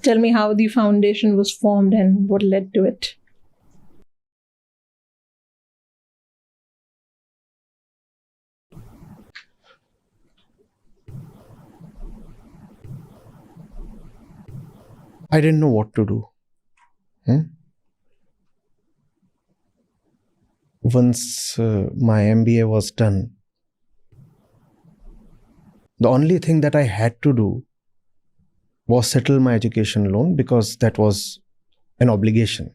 Tell me how the foundation was formed and what led to it. I didn't know what to do. Once my MBA was done, the only thing that I had to do was settle my education loan, because that was an obligation.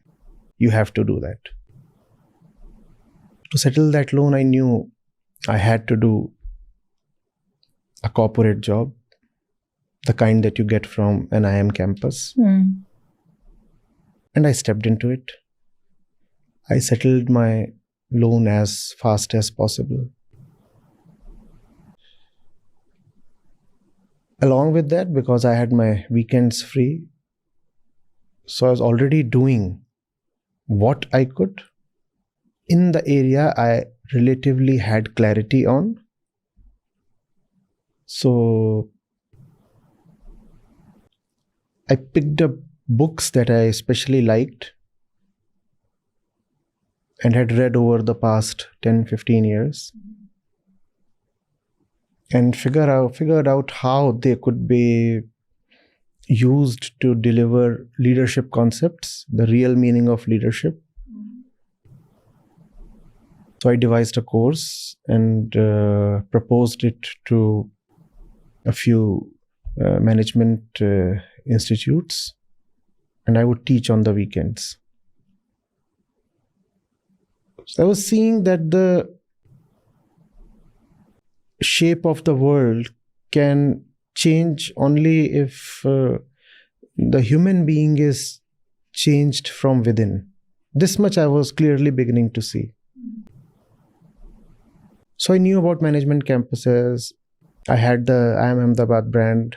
You have to do that. To settle that loan, I knew I had to do a corporate job, the kind that you get from an IIM campus. And I stepped into it. I settled my loan as fast as possible. Along with that, because I had my weekends free, so I was already doing what I could in the area I relatively had clarity on. So I picked up books that I especially liked and had read over the past 10-15 years, and figured out how they could be used to deliver leadership concepts, the real meaning of leadership. So I devised a course and proposed it to a few management institutes, and I would teach on the weekends. So I was seeing that the shape of the world can change only if the human being is changed from within. This much I was clearly beginning to see. So I knew about management campuses. I had the IIM Ahmedabad brand.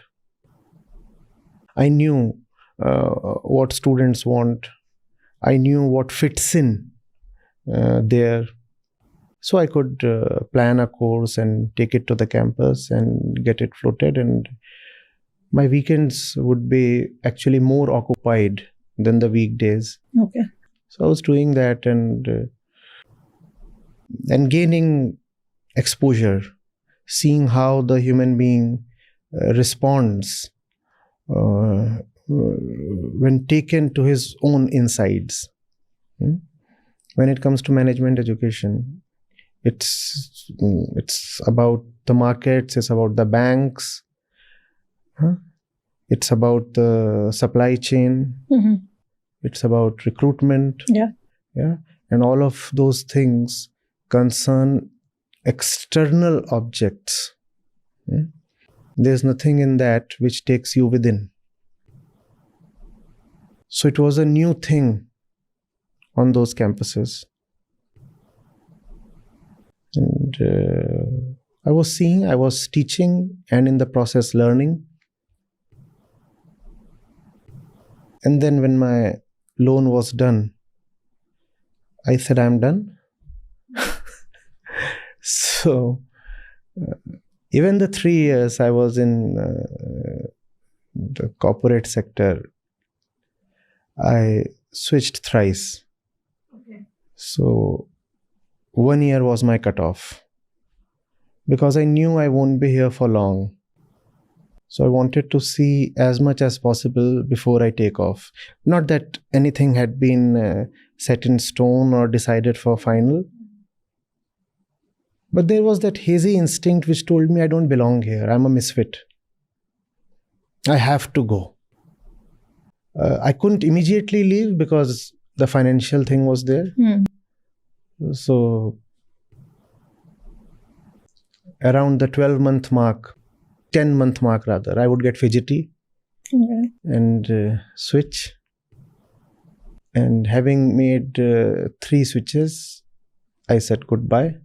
I knew what students want. I knew what fits in there. So I could plan a course and take it to the campus and get it floated. And my weekends would be actually more occupied than the weekdays. Okay. So I was doing that and gaining exposure, seeing how the human being responds when taken to his own insides. When it comes to management education, it's about the markets, it's about the banks, it's about the supply chain, it's about recruitment, and all of those things concern external objects. There's nothing in that which takes you within. So it was a new thing on those campuses. And I was teaching, and in the process learning. And then when my loan was done, I said, I'm done. So even the 3 years I was in the corporate sector, I switched thrice. Okay. So 1 year was my cutoff, because I knew I won't be here for long. So I wanted to see as much as possible before I take off. Not that anything had been set in stone or decided for final, but there was that hazy instinct which told me I don't belong here. I'm a misfit. I have to go. I couldn't immediately leave because the financial thing was there. So around the 12-month mark, 10-month mark rather, I would get fidgety and switch. And having made 3 switches, I said goodbye.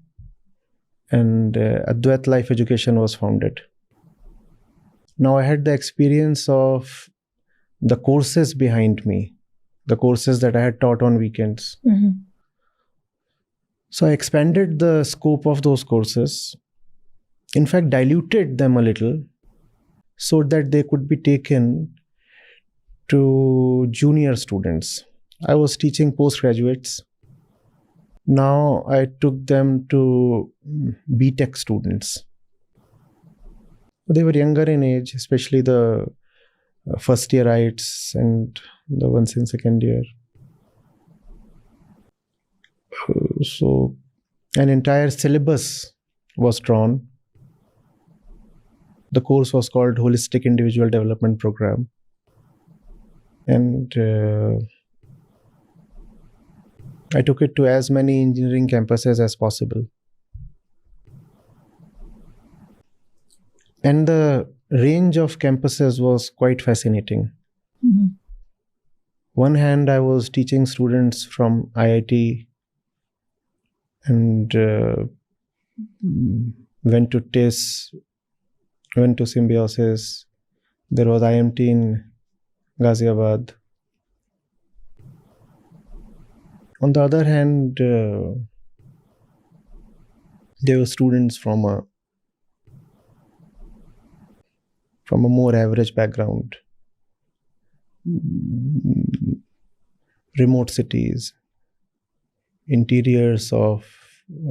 And Advait Life Education was founded. Now I had the experience of the courses behind me, the courses that I had taught on weekends. So I expanded the scope of those courses, in fact diluted them a little so that they could be taken to junior students. I was teaching postgraduates. Now I took them to BTech students. They were younger in age, especially the first yearites and the ones in second year. So an entire syllabus was drawn. The course was called Holistic Individual Development Program. And I took it to as many engineering campuses as possible. And the range of campuses was quite fascinating. Mm-hmm. One hand, I was teaching students from IIT and went to TIS, went to Symbiosis. There was IMT in Ghaziabad. On the other hand, there were students from a more average background, remote cities, interiors of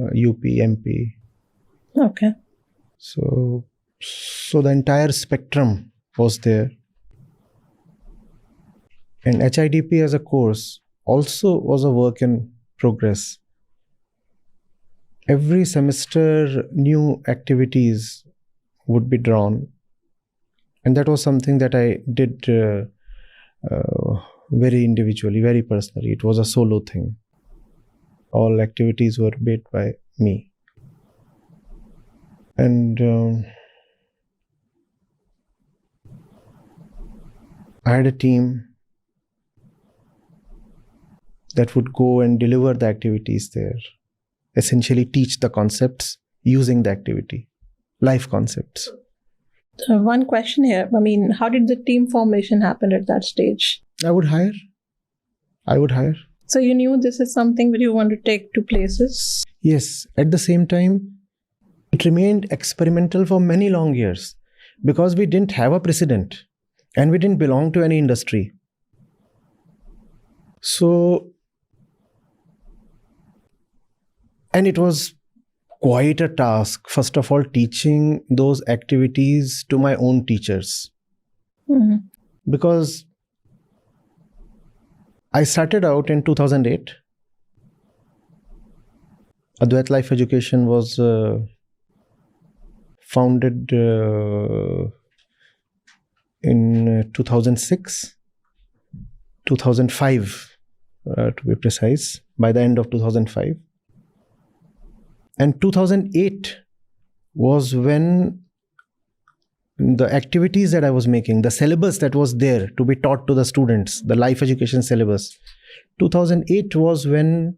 UP, MP. Okay. So the entire spectrum was there. And HIDP as a course also was a work in progress. Every semester, new activities would be drawn. And that was something that I did very individually, very personally. It was a solo thing. All activities were made by me. And I had a team that would go and deliver the activities there, essentially teach the concepts using the activity, life concepts. One question here. I mean, how did the team formation happen at that stage? I would hire. So you knew this is something that you want to take to places? Yes. At the same time, it remained experimental for many long years because we didn't have a precedent and we didn't belong to any industry. So, and it was quite a task, first of all, teaching those activities to my own teachers. Mm-hmm. Because I started out in 2008. Advait Life Education was founded in 2006, 2005 to be precise, by the end of 2005. And 2008 was when the activities that I was making, the syllabus that was there to be taught to the students, the life education syllabus, 2008 was when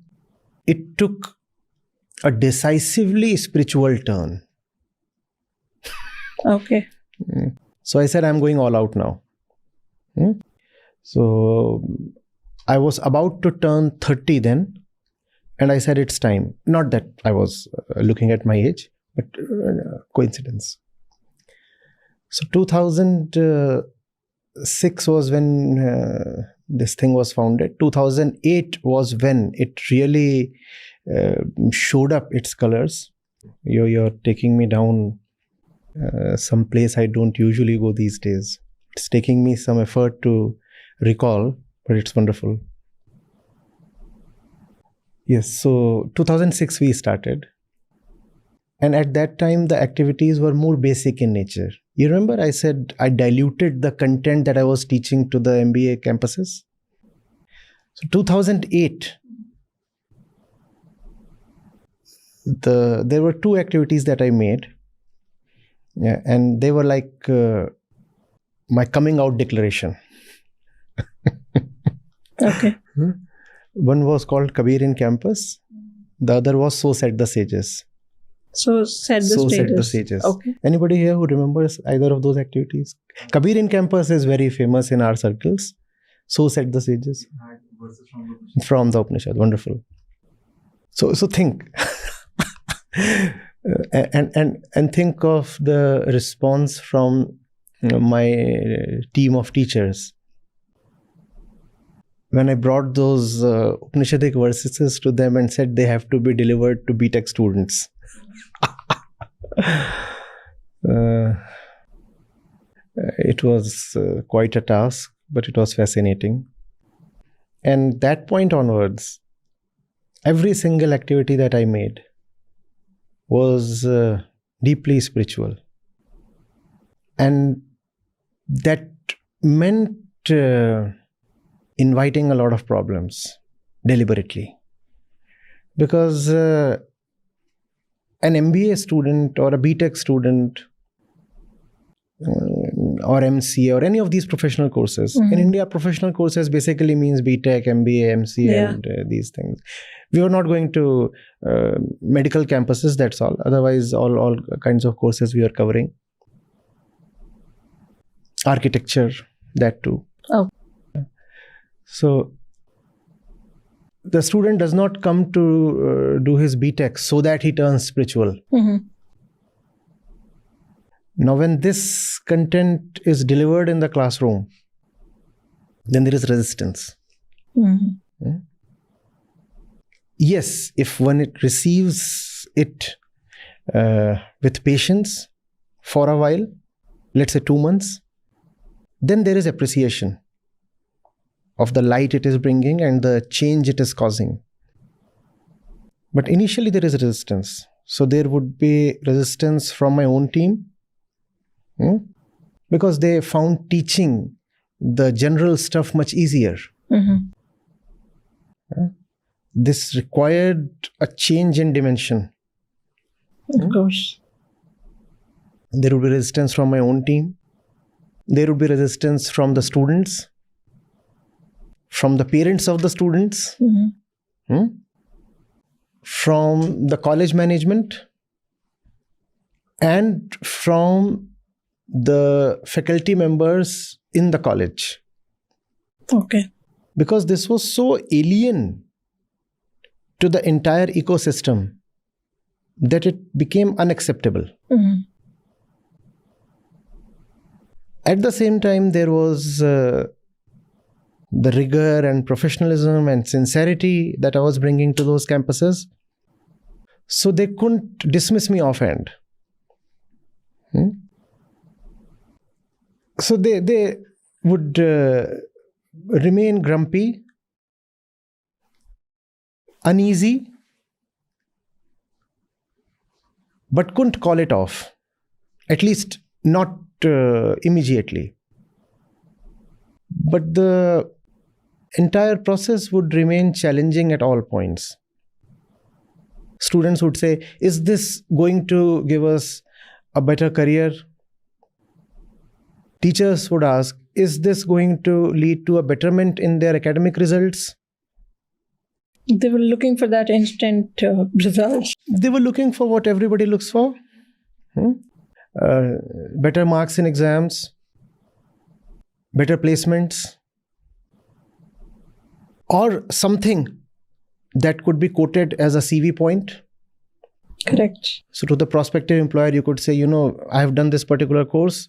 it took a decisively spiritual turn. Okay. So I said, I'm going all out now. So I was about to turn 30 then. And I said, it's time. Not that I was looking at my age, but coincidence. So 2006 was when this thing was founded. 2008 was when it really showed up its colors. You're taking me down some place I don't usually go these days. It's taking me some effort to recall, but it's wonderful. Yes, so 2006 we started. And at that time, the activities were more basic in nature. You remember I said I diluted the content that I was teaching to the MBA campuses? So 2008, there were two activities that I made. Yeah, and they were like my coming out declaration. Okay. One was called Kabir in Campus. The other was So Said the Sages. So Said the Sages. Okay. Anybody here who remembers either of those activities? Kabir in Campus is very famous in our circles. So Said the Sages. From the Upanishad. Wonderful. So think. and think of the response from my team of teachers. when I brought those Upanishadic verses to them and said they have to be delivered to BTech students. It was quite a task, but it was fascinating. And that point onwards, every single activity that I made was deeply spiritual. And that meant inviting a lot of problems deliberately. Because an MBA student or a BTech student or MC or any of these professional courses. In India, professional courses basically means BTech, MBA, MCA and these things. We were not going to medical campuses, that's all. Otherwise, all kinds of courses we are covering. Architecture, that too. Oh. So, the student does not come to do his BTech so that he turns spiritual. Now, when this content is delivered in the classroom, then there is resistance. Yes, if one receives it with patience for a while, let's say 2 months, then there is appreciation of the light it is bringing and the change it is causing. But initially there is resistance. So there would be resistance from my own team, because they found teaching the general stuff much easier. This required a change in dimension. Of course. There would be resistance from my own team. There would be resistance from the students, from the parents of the students, from the college management, and from the faculty members in the college. Okay. Because this was so alien to the entire ecosystem that it became unacceptable. At the same time, there was the rigor and professionalism and sincerity that I was bringing to those campuses. So they couldn't dismiss me offhand. So they would remain grumpy, uneasy, but couldn't call it off. At least not immediately. But the entire process would remain challenging at all points. Students would say, is this going to give us a better career? Teachers would ask, is this going to lead to a betterment in their academic results? They were looking for that instant result. They were looking for what everybody looks for. Better marks in exams, better placements, or something that could be quoted as a CV point. Correct. So to the prospective employer, you could say, I have done this particular course.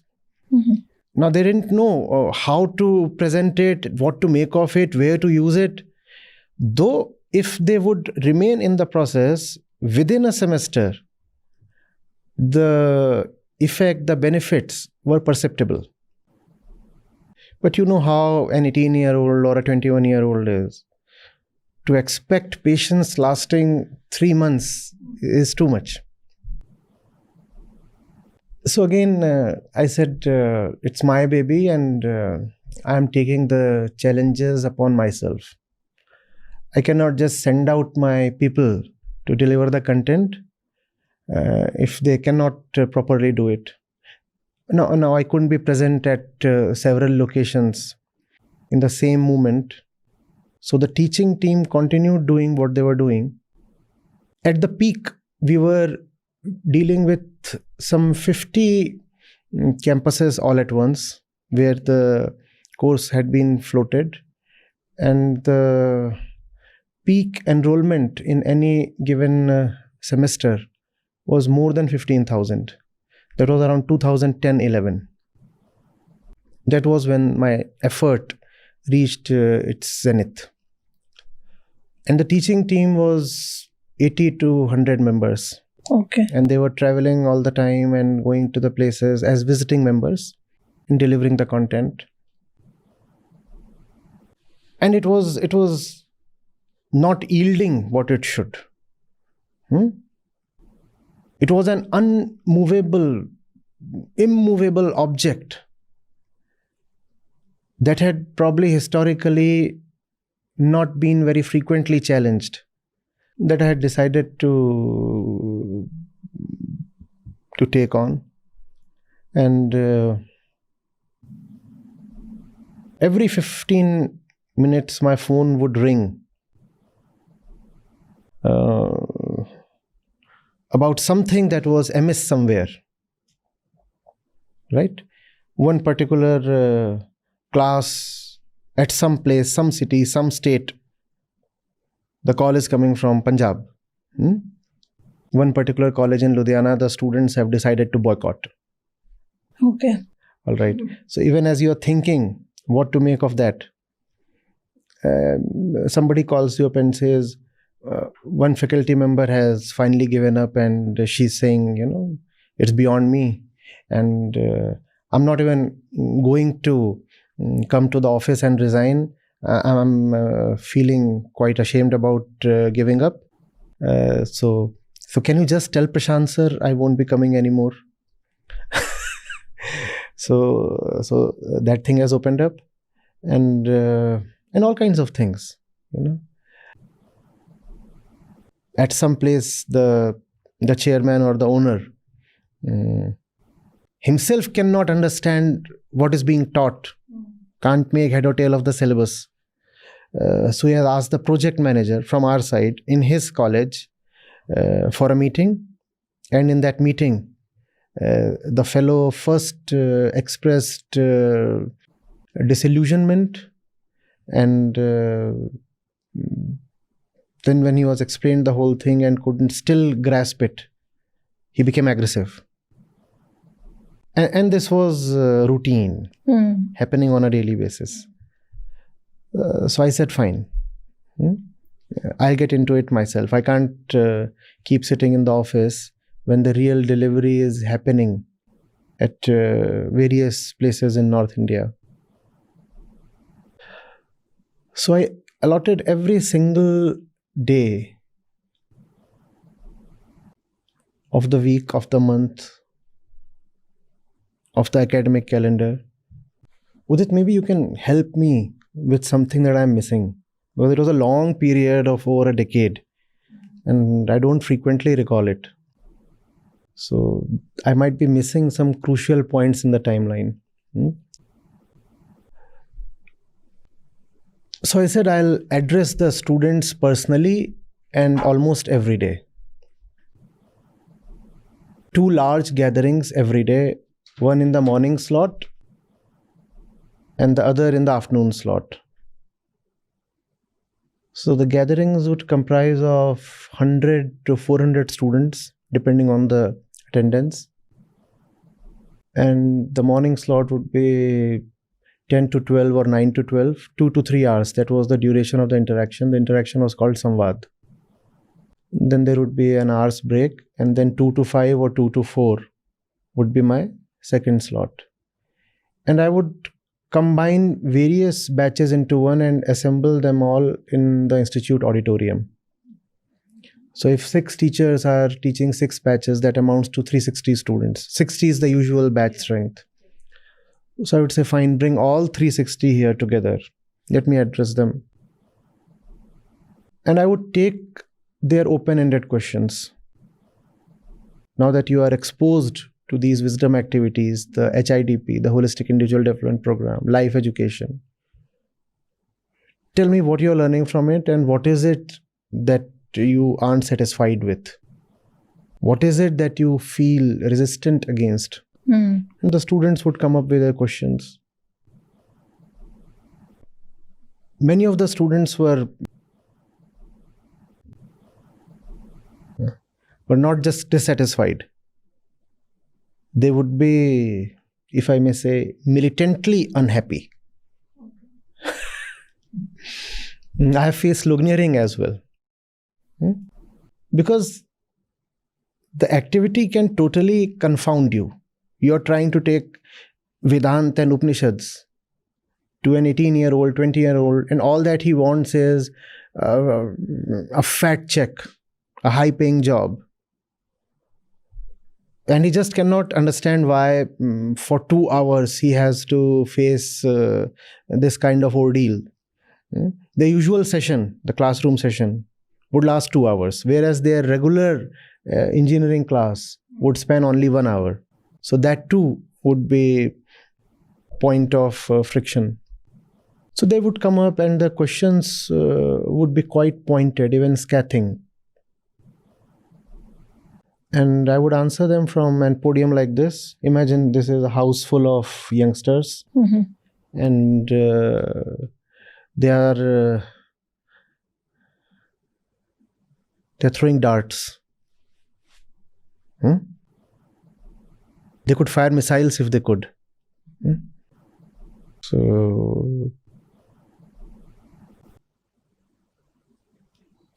Now, they didn't know how to present it, what to make of it, where to use it. Though, if they would remain in the process within a semester, the effect, the benefits were perceptible. But you know how an 18-year-old or a 21-year-old is. To expect patience lasting 3 months is too much. So again, I said, it's my baby and I'm taking the challenges upon myself. I cannot just send out my people to deliver the content if they cannot properly do it. No, I couldn't be present at several locations in the same moment. So the teaching team continued doing what they were doing. At the peak, we were dealing with some 50 campuses all at once, where the course had been floated, and the peak enrollment in any given semester was more than 15,000. That was around 2010-11. That was when my effort reached its zenith. And the teaching team was 80 to 100 members. Okay. And they were traveling all the time and going to the places as visiting members and delivering the content. And it was not yielding what it should. It was an immovable object that had probably historically not been very frequently challenged, that I had decided to take on. And every 15 minutes my phone would ring about something that was amiss somewhere, right? One particular class at some place, some city, some state, the call is coming from Punjab. One particular college in Ludhiana, the students have decided to boycott. Okay. All right. So even as you're thinking what to make of that, somebody calls you up and says, one faculty member has finally given up and she's saying, it's beyond me. And I'm not even going to come to the office and resign. I'm feeling quite ashamed about giving up. So can you just tell Prashant sir I won't be coming anymore? So that thing has opened up, and all kinds of things. At some place, the chairman or the owner himself cannot understand what is being taught, can't make head or tail of the syllabus. So he has asked the project manager from our side in his college for a meeting. And in that meeting, the fellow first expressed disillusionment. And then when he was explained the whole thing and couldn't still grasp it, he became aggressive. And this was routine, happening on a daily basis. So I said, fine, I'll get into it myself. I can't keep sitting in the office when the real delivery is happening at various places in North India. So I allotted every single day of the week, of the month, of the academic calendar. Udit, maybe you can help me with something that I'm missing. Because it was a long period of over a decade and I don't frequently recall it. So I might be missing some crucial points in the timeline. So I said I'll address the students personally and almost every day. 2 large gatherings every day, one in the morning slot and the other in the afternoon slot. So the gatherings would comprise of 100 to 400 students, depending on the attendance. And the morning slot would be 10 to 12 or 9 to 12, 2 to 3 hours. That was the duration of the interaction. The interaction was called Samvad. Then there would be an hour's break, and then 2 to 5 or 2 to 4 would be my second slot. And I would combine various batches into one and assemble them all in the institute auditorium. So if 6 teachers are teaching 6 batches, that amounts to 360 students. 60 is the usual batch strength. So I would say, fine, bring all 360 here together. Let me address them. And I would take their open-ended questions. Now that you are exposed to these wisdom activities, the HIDP, the Holistic Individual Development Program, life education, tell me what you're learning from it and what is it that you aren't satisfied with. What is it that you feel resistant against? And the students would come up with their questions. Many of the students were not just dissatisfied. They would be, if I may say, militantly unhappy. I have faced sloganeering as well. Because the activity can totally confound you. You're trying to take Vedanta and Upanishads to an 18-year-old, 20-year-old, and all that he wants is a fat check, a high-paying job. And he just cannot understand why for 2 hours he has to face this kind of ordeal. The usual session, the classroom session, would last 2 hours, whereas their regular engineering class would span only 1 hour. So that too would be point of friction. So they would come up and the questions would be quite pointed, even scathing. And I would answer them from a podium like this. Imagine this is a house full of youngsters, and they're throwing darts. They could fire missiles if they could. So,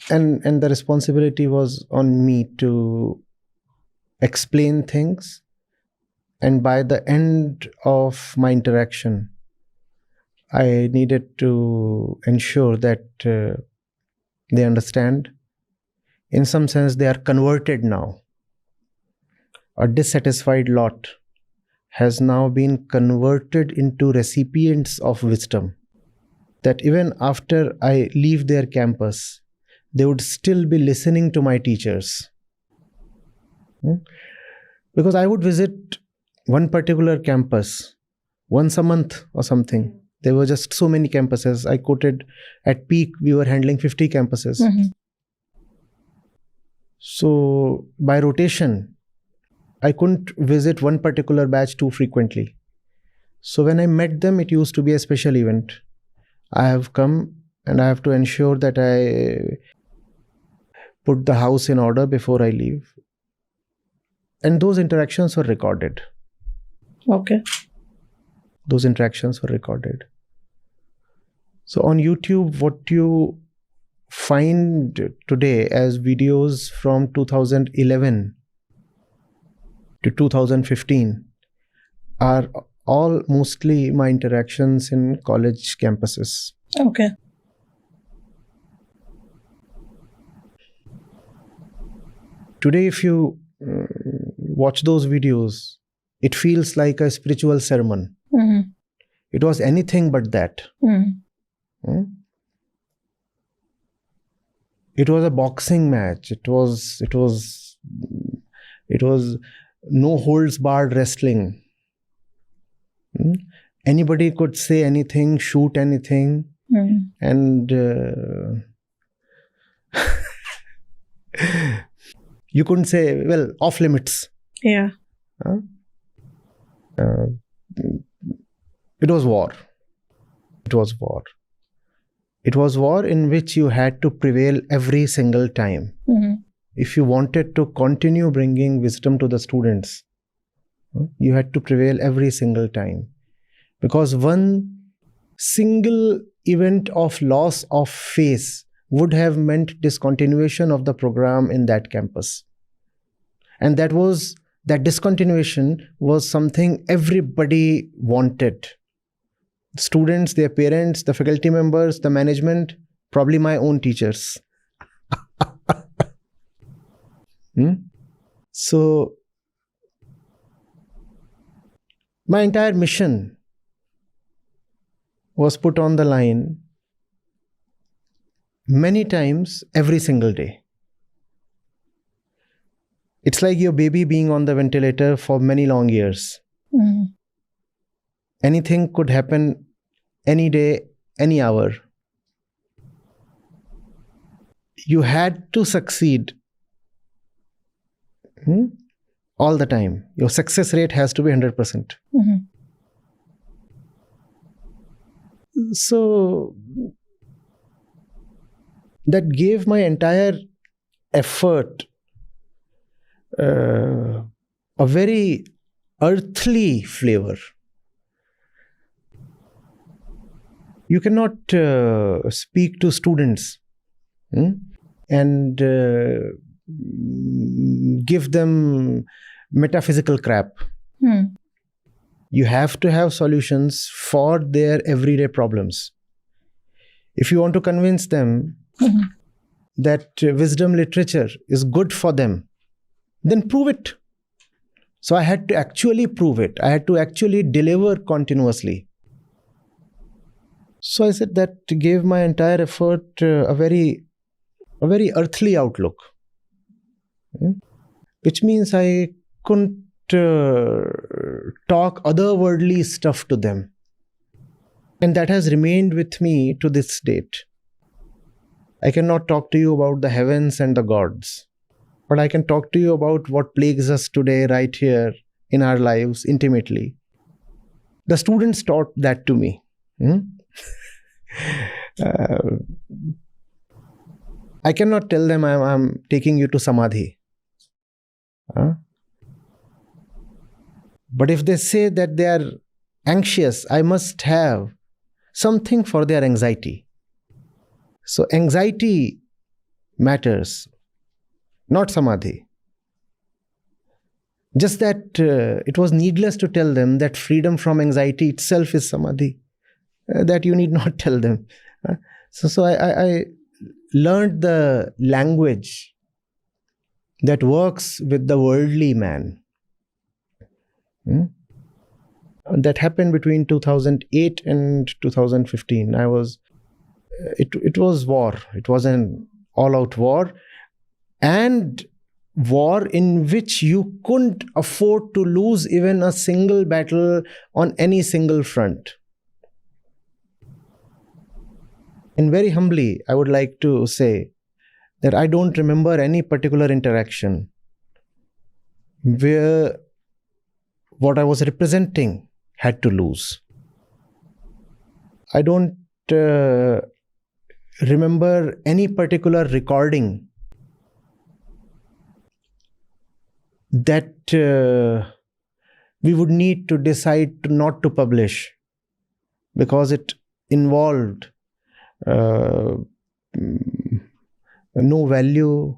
and the responsibility was on me to explain things, and by the end of my interaction, I needed to ensure that they understand. In some sense, they are converted now. A dissatisfied lot has now been converted into recipients of wisdom, that even after I leave their campus, they would still be listening to my teachers. Because I would visit one particular campus once a month or something. There were just so many campuses. I quoted at peak, we were handling 50 campuses. So by rotation, I couldn't visit one particular batch too frequently. So when I met them, it used to be a special event. I have come and I have to ensure that I put the house in order before I leave. And those interactions were recorded. Okay. Those interactions were recorded. So on YouTube, what you find today as videos from 2011 to 2015 are all mostly my interactions in college campuses. Okay. Today, if you watch those videos, it feels like a spiritual sermon. It was anything but that. It was a boxing match. It was no holds barred wrestling. Anybody could say anything, shoot anything, and you couldn't say, well, off limits. Yeah. It was war. It was war. It was war in which you had to prevail every single time. If you wanted to continue bringing wisdom to the students, you had to prevail every single time. Because one single event of loss of face would have meant discontinuation of the program in that campus. And that discontinuation was something everybody wanted. Students, their parents, the faculty members, the management, probably my own teachers. So, my entire mission was put on the line many times every single day. It's like your baby being on the ventilator for many long years. Anything could happen any day, any hour. You had to succeed all the time. Your success rate has to be 100%. So that gave my entire effort a very earthly flavor. You cannot speak to students and give them metaphysical crap. You have to have solutions for their everyday problems. If you want to convince them that wisdom literature is good for them, then prove it. So I had to actually prove it. I had to actually deliver continuously. So I said that gave my entire effort a very earthly outlook, which means I couldn't talk otherworldly stuff to them. And that has remained with me to this date. I cannot talk to you about the heavens and the gods, but I can talk to you about what plagues us today right here in our lives intimately. The students taught that to me. I cannot tell them I'm taking you to Samadhi. But if they say that they are anxious, I must have something for their anxiety. So anxiety matters, not Samadhi. Just that it was needless to tell them that freedom from anxiety itself is Samadhi. That you need not tell them. So I learned the language that works with the worldly man. That happened between 2008 and 2015. It was war. It was an all-out war, and war in which you couldn't afford to lose even a single battle on any single front. And very humbly, I would like to say that I don't remember any particular interaction where what I was representing had to lose. I don't remember any particular recording that we would need to decide not to publish because it involved no value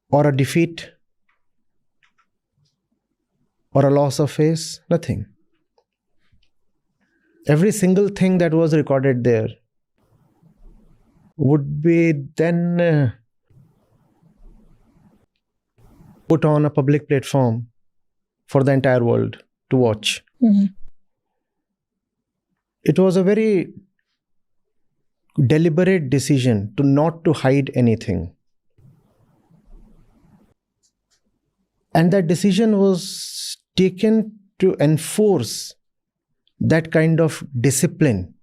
or a defeat or a loss of face, nothing. Every single thing that was recorded there would be then put on a public platform for the entire world to watch. It was a very deliberate decision not to hide anything. And that decision was taken to enforce that kind of discipline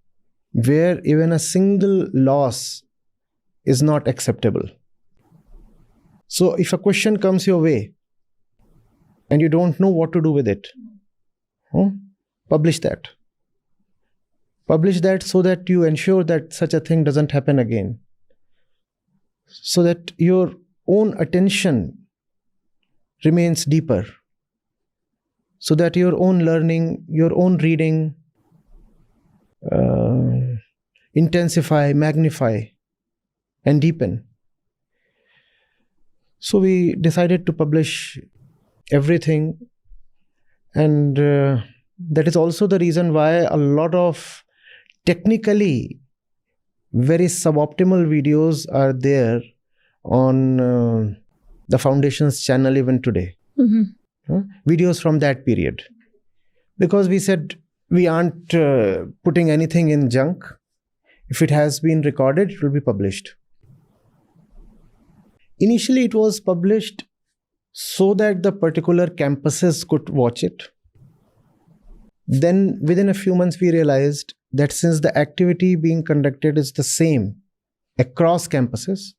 where even a single loss is not acceptable. So if a question comes your way and you don't know what to do with it, publish that. Publish that so that you ensure that such a thing doesn't happen again. So that your own attention remains deeper. So that your own learning, your own reading intensify, magnify, and deepen. So we decided to publish everything, and that is also the reason why a lot of technically very suboptimal videos are there on the Foundation's channel even today. Videos from that period. Because we said we aren't putting anything in junk. If it has been recorded, it will be published. Initially, it was published so that the particular campuses could watch it. Then within a few months, we realized that since the activity being conducted is the same across campuses,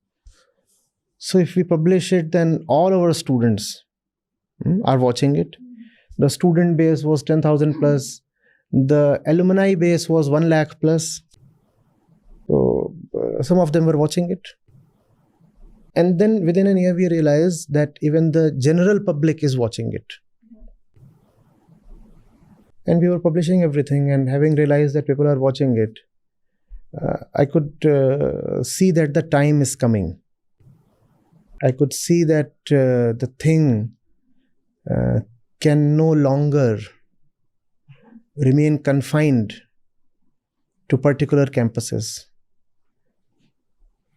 so if we publish it, then all our students are watching it. The student base was 10,000 plus. The alumni base was 1 lakh plus. So some of them were watching it. And then within a year, we realized that even the general public is watching it. And we were publishing everything, and having realized that people are watching it, I could see that the time is coming. I could see that the thing can no longer remain confined to particular campuses.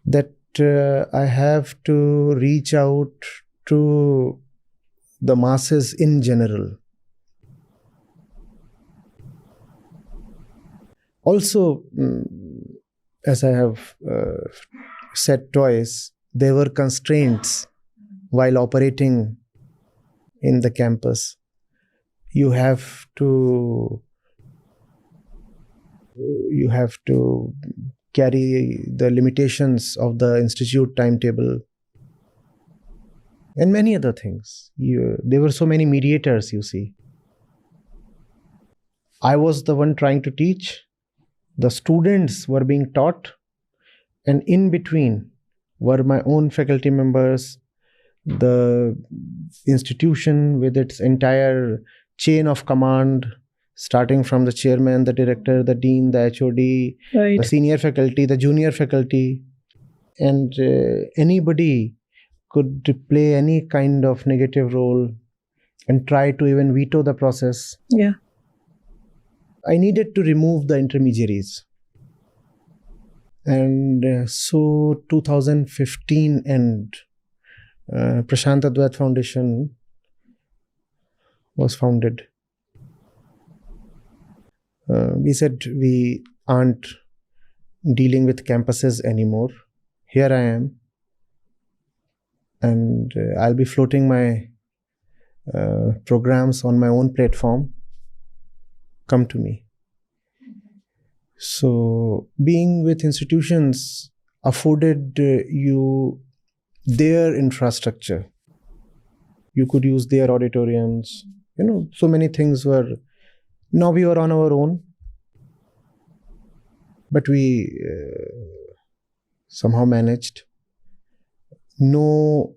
That I have to reach out to the masses in general. Also, as I have said twice, there were constraints while operating in the campus. You have to carry the limitations of the institute timetable and many other things. There were so many mediators, you see. I was the one trying to teach. The students were being taught, and in between were my own faculty members, the institution with its entire chain of command, starting from the chairman, the director, the dean, the HOD, Right. the senior faculty, the junior faculty, and anybody could play any kind of negative role and try to even veto the process. Yeah. I needed to remove the intermediaries. And so 2015 and Prashant Advait Foundation was founded. We said we aren't dealing with campuses anymore. Here I am, and I'll be floating my programs on my own platform. Come to me. So being with institutions afforded you their infrastructure. You could use their auditoriums. So many things were. Now we were on our own, but we somehow managed. No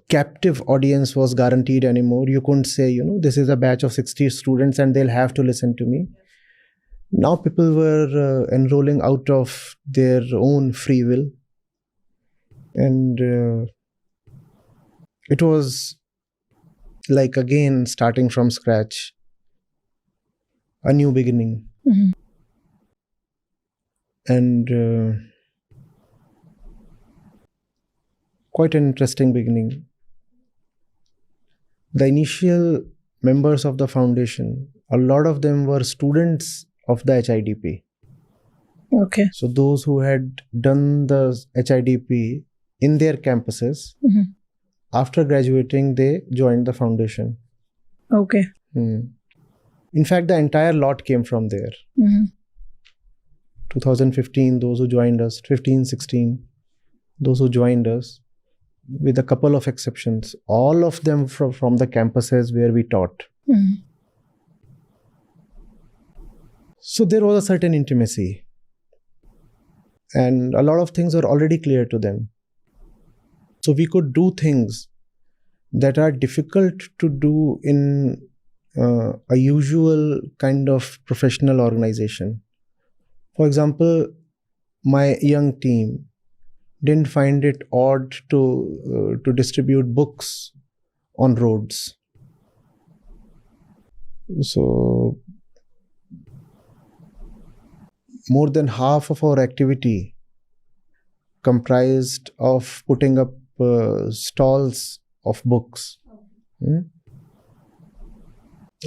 captive audience was guaranteed anymore. You couldn't say, this is a batch of 60 students and they'll have to listen to me. Now people were enrolling out of their own free will. And it was like, again, starting from scratch, a new beginning. Mm-hmm. And quite an interesting beginning. The initial members of the foundation, a lot of them were students of the HIDP. Okay. So those who had done the HIDP in their campuses, Mm-hmm. after graduating, they joined the foundation. Okay. In fact, the entire lot came from there. Mm-hmm. 2015, those who joined us, 15, 16, those who joined us, with a couple of exceptions, all of them from the campuses where we taught. Mm-hmm. So there was a certain intimacy, and a lot of things were already clear to them. So we could do things that are difficult to do in a usual kind of professional organization. For example, my young team didn't find it odd to distribute books on roads. So more than half of our activity comprised of putting up stalls of books.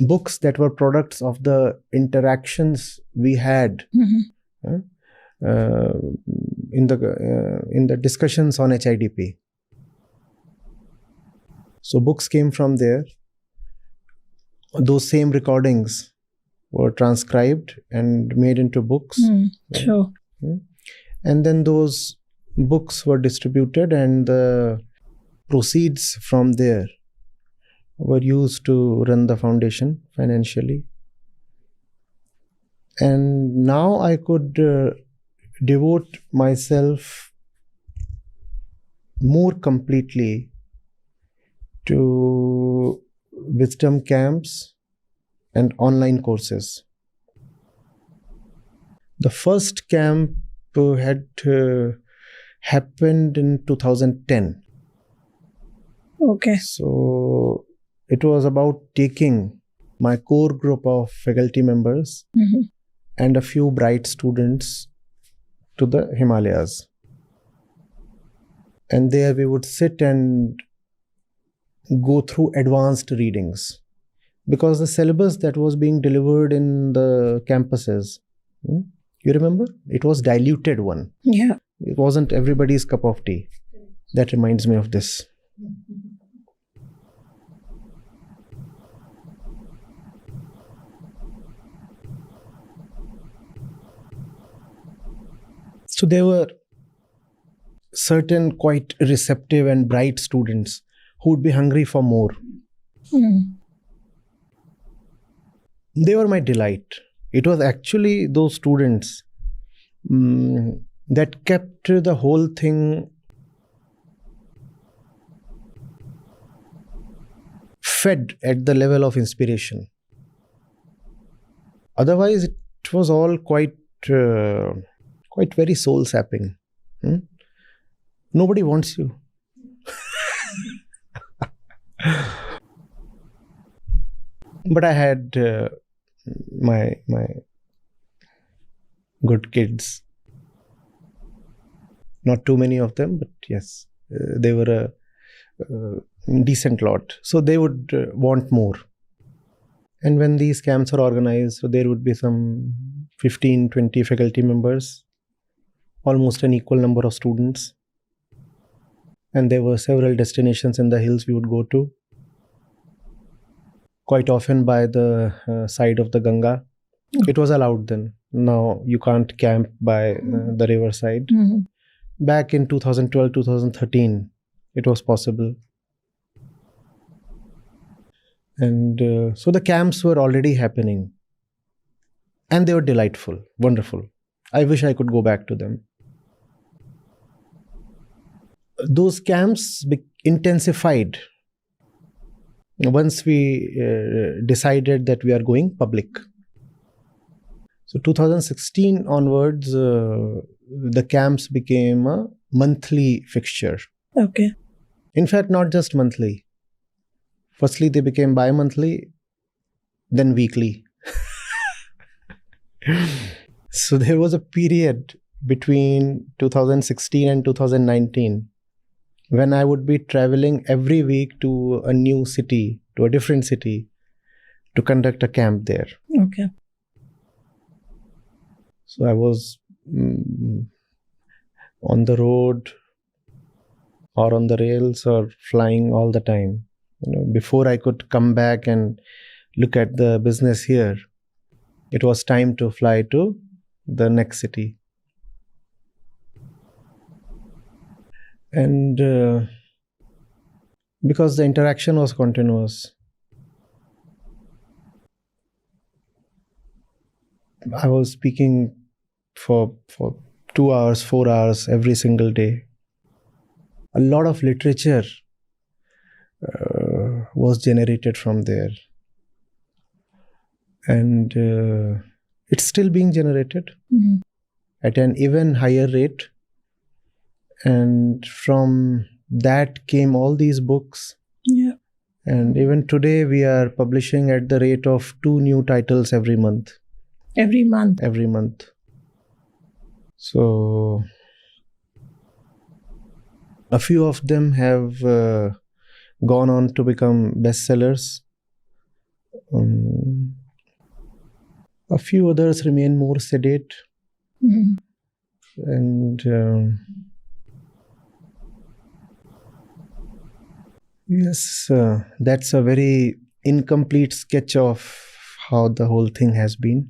Books that were products of the interactions we had Mm-hmm. in the discussions on HIDP. So books came from there. Those same recordings were transcribed and made into books. Sure. And then those books were distributed, and the proceeds from there were used to run the foundation financially. And now I could devote myself more completely to wisdom camps and online courses. The first camp had happened in 2010. Okay. So it was about taking my core group of faculty members and a few bright students to the Himalayas. And there we would sit and go through advanced readings, because the syllabus that was being delivered in the campuses, you remember, it was diluted one. Yeah. It wasn't everybody's cup of tea. That reminds me of this. So there were certain quite receptive and bright students who would be hungry for more. They were my delight. It was actually those students that kept the whole thing fed at the level of inspiration. Otherwise, it was all quite very soul sapping. Nobody wants you. But I had my good kids. Not too many of them, but yes, they were a decent lot. So they would want more. And when these camps are organized, so there would be some 15, 20 faculty members, almost an equal number of students. And there were several destinations in the hills we would go to. Quite often by the side of the Ganga. It was allowed then. Now you can't camp by the riverside. Back in 2012, 2013, it was possible. And so the camps were already happening. And they were delightful, wonderful. I wish I could go back to them. Those camps intensified once we decided that we are going public. So 2016 onwards, the camps became a monthly fixture. Okay. In fact, not just monthly. Firstly, they became bi-monthly, then weekly. So there was a period between 2016 and 2019 when I would be traveling every week to a new city, to a different city, to conduct a camp there. Okay. So I was on the road or on the rails or flying all the time. Before I could come back and look at the business here, it was time to fly to the next city. And because the interaction was continuous, I was speaking for 2 hours, 4 hours every single day. A lot of literature was generated from there. And it's still being generated at an even higher rate. And from that came all these books. Yeah. And even today we are publishing at the rate of 2 new titles every month. Every month? Every month. So a few of them have gone on to become bestsellers. A few others remain more sedate. And yes, that's a very incomplete sketch of how the whole thing has been.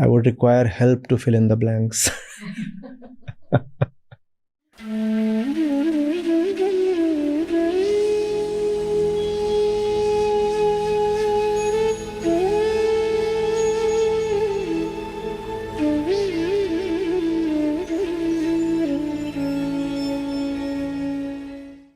I would require help to fill in the blanks.